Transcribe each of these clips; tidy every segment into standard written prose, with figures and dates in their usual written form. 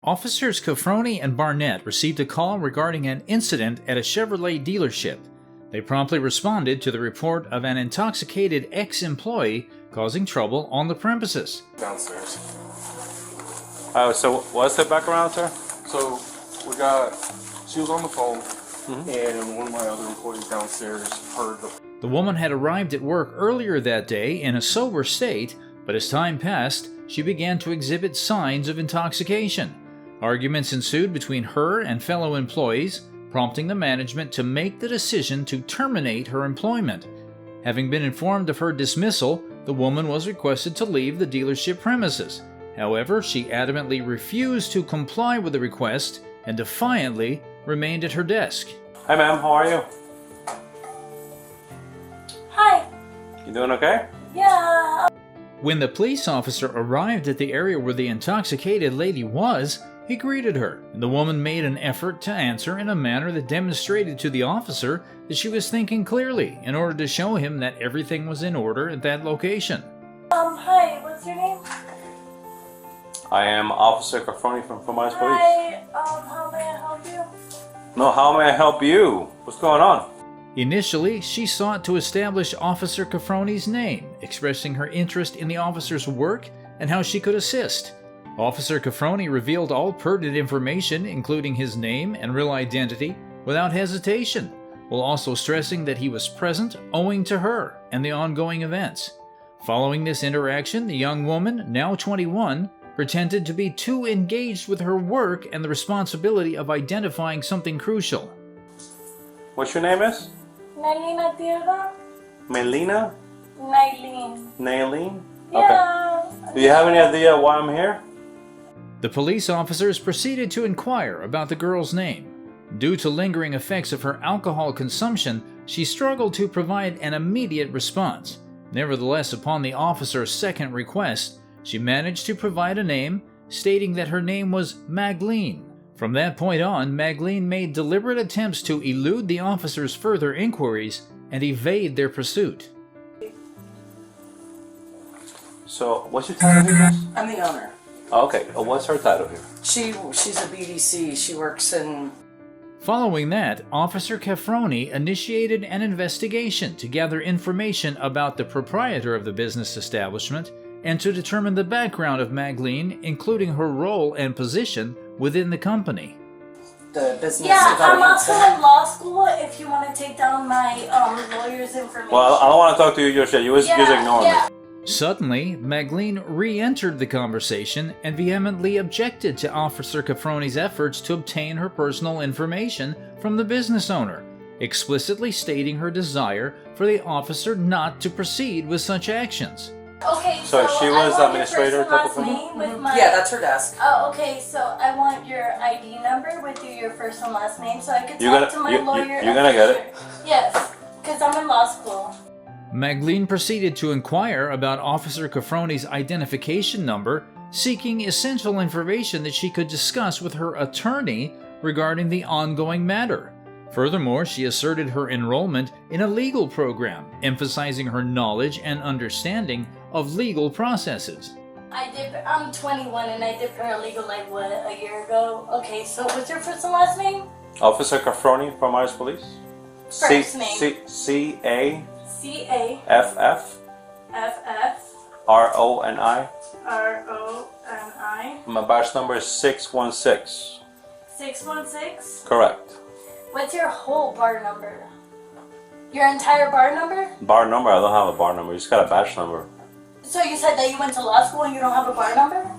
Officers Cafroni and Barnett received a call regarding an incident at a Chevrolet dealership. They promptly responded to the report of an intoxicated ex-employee causing trouble on the premises. Downstairs. So what's the background, sir? So she was on the phone, and one of my other employees downstairs heard The woman had arrived at work earlier that day in a sober state, but as time passed, she began to exhibit signs of intoxication. Arguments ensued between her and fellow employees, prompting the management to make the decision to terminate her employment. Having been informed of her dismissal, the woman was requested to leave the dealership premises. However, she adamantly refused to comply with the request and defiantly remained at her desk. Hi, ma'am. How are you? Hi. You doing okay? Yeah. When the police officer arrived at the area where the intoxicated lady was, he greeted her, and the woman made an effort to answer in a manner that demonstrated to the officer that she was thinking clearly in order to show him that everything was in order at that location. Hi, what's your name? I am Officer Cafroni from Police. Hi, how may I help you? No, how may I help you? What's going on? Initially, she sought to establish Officer Cafroni's name, expressing her interest in the officer's work and how she could assist. Officer Cafroni revealed all pertinent information, including his name and real identity, without hesitation, while also stressing that he was present owing to her and the ongoing events. Following this interaction, the young woman, now 21, pretended to be too engaged with her work and the responsibility of identifying something crucial. What's your name is? Nailina Tierra? Melina? Nailin. Nailene? Yeah. Okay. Do you have any idea why I'm here? The police officers proceeded to inquire about the girl's name. Due to lingering effects of her alcohol consumption, she struggled to provide an immediate response. Nevertheless, upon the officer's second request, she managed to provide a name, stating that her name was Magdalene. From that point on, Magdalene made deliberate attempts to elude the officers' further inquiries and evade their pursuit. So, what's your title here? I'm the owner. Okay, what's her title here? She's a BDC. She works in... Following that, Officer Cafroni initiated an investigation to gather information about the proprietor of the business establishment and to determine the background of Magdalene, including her role and position within the company. The business Yeah, I'm development also in law school if you want to take down my lawyer's information. Well, I don't want to talk to you just yet. You just ignore me. Suddenly, Magdalene re-entered the conversation and vehemently objected to Officer Cafroni's efforts to obtain her personal information from the business owner, explicitly stating her desire for the officer not to proceed with such actions. Okay, So she was I want administrator your first type of and thing? last name with my... Yeah, that's her desk. Oh, okay, so I want your ID number with your first and last name so I could You're talk to my lawyer. you're gonna get it. Yes, because I'm in law school. Magdalene proceeded to inquire about Officer Cafroni's identification number, seeking essential information that she could discuss with her attorney regarding the ongoing matter. Furthermore, she asserted her enrollment in a legal program, emphasizing her knowledge and understanding of legal processes. I'm 21 and I did paralegal like a year ago. Okay, so what's your first and last name? Officer Cafroni from Police. First name. C-A-F-F F-F R-O-N-I. R-O-N-I. My batch number is 616. 616? Correct. What's your whole bar number? Your entire bar number? Bar number? I don't have a bar number. You just got a batch number. So you said that you went to law school and you don't have a bar number?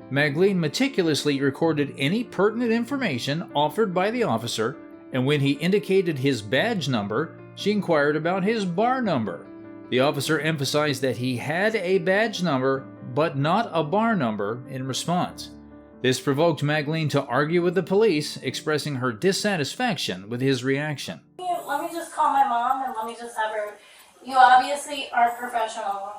Magdalene meticulously recorded any pertinent information offered by the officer, and when he indicated his badge number, she inquired about his bar number. The officer emphasized that he had a badge number, but not a bar number in response. This provoked Magdalene to argue with the police, expressing her dissatisfaction with his reaction. Let me just call my mom and let me just have her... You obviously aren't professional.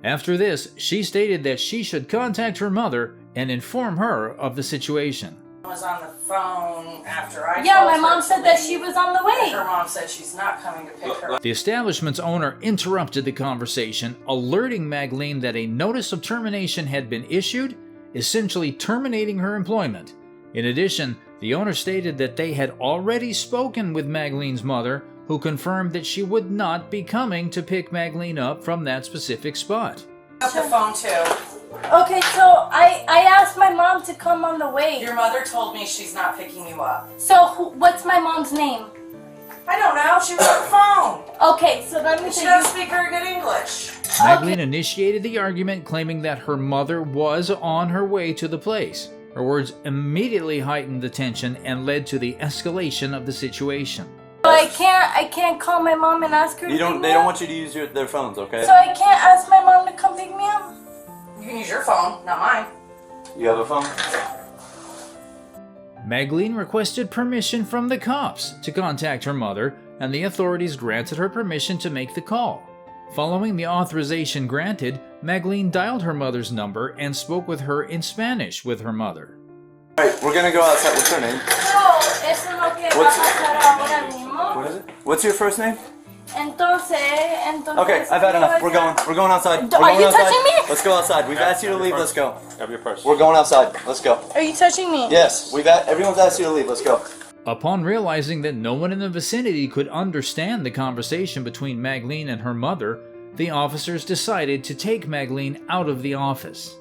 After this, she stated that she should contact her mother and inform her of the situation. I was on the phone after I Yeah, called my her mom to said that leave. she was on the way. Her mom said she's not coming to pick her up. The establishment's owner interrupted the conversation, alerting Magdalene that a notice of termination had been issued essentially terminating her employment. In addition, the owner stated that they had already spoken with Magleen's mother, who confirmed that she would not be coming to pick Magleen up from that specific spot. Up the phone too. Okay, so I asked my mom to come on the way. Your mother told me she's not picking you up. So what's my mom's name? I don't know. She was on the phone. Okay, so let me She say doesn't speak very good English. Magleen initiated the argument, claiming that her mother was on her way to the place. Her words immediately heightened the tension and led to the escalation of the situation. So I can't call my mom and ask her to They pick me don't up? want you to use their phones, okay? So I can't ask my mom to come pick me up? You can use your phone, not mine. You have a phone? Magleen requested permission from the cops to contact her mother, and the authorities granted her permission to make the call. Following the authorization granted, Magleen dialed her mother's number and spoke with her in Spanish with her mother. Alright, we're gonna go outside. What's her name? No, eso es lo que va a pasar ahora mismo. What is it? What's your first name? Entonces. Okay, I've had enough. We're going outside. We're Are going you outside. touching me? Let's go outside. We've asked you to leave. Let's go. Have your purse. We're going outside. Let's go. Are you touching me? Yes, everyone's asked you to leave. Let's go. Upon realizing that no one in the vicinity could understand the conversation between Magleen and her mother, the officers decided to take Magleen out of the office.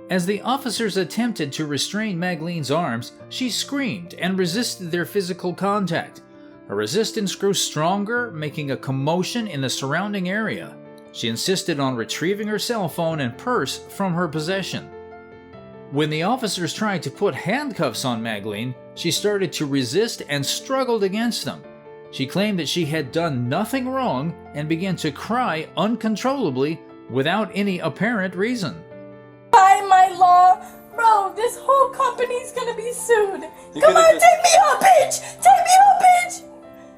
As the officers attempted to restrain Magleen's arms, she screamed and resisted their physical contact. Her resistance grew stronger, making a commotion in the surrounding area. She insisted on retrieving her cell phone and purse from her possession. When the officers tried to put handcuffs on Magleen, she started to resist and struggled against them. She claimed that she had done nothing wrong and began to cry uncontrollably without any apparent reason. By my law, bro, this whole company's gonna be sued. You Come could've on, just- take me up, bitch! Take me up, bitch!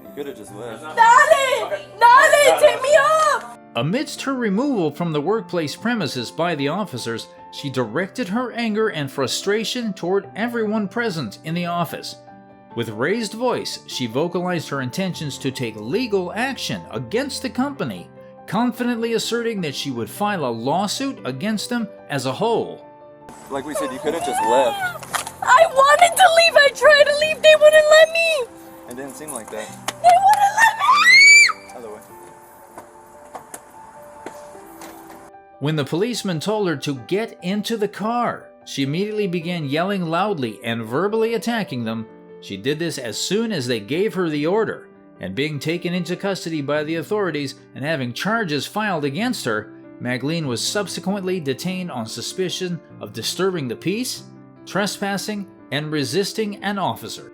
You could have just left. Dale, take me up! Amidst her removal from the workplace premises by the officers, she directed her anger and frustration toward everyone present in the office. With raised voice, she vocalized her intentions to take legal action against the company, confidently asserting that she would file a lawsuit against them as a whole. Like we said, you could have just left. I wanted to leave, I tried to leave, they wouldn't let me! It didn't seem like that. They wouldn't let me! Other way. When the policeman told her to get into the car, she immediately began yelling loudly and verbally attacking them. She did this as soon as they gave her the order, and being taken into custody by the authorities and having charges filed against her, Magleen was subsequently detained on suspicion of disturbing the peace, trespassing, and resisting an officer.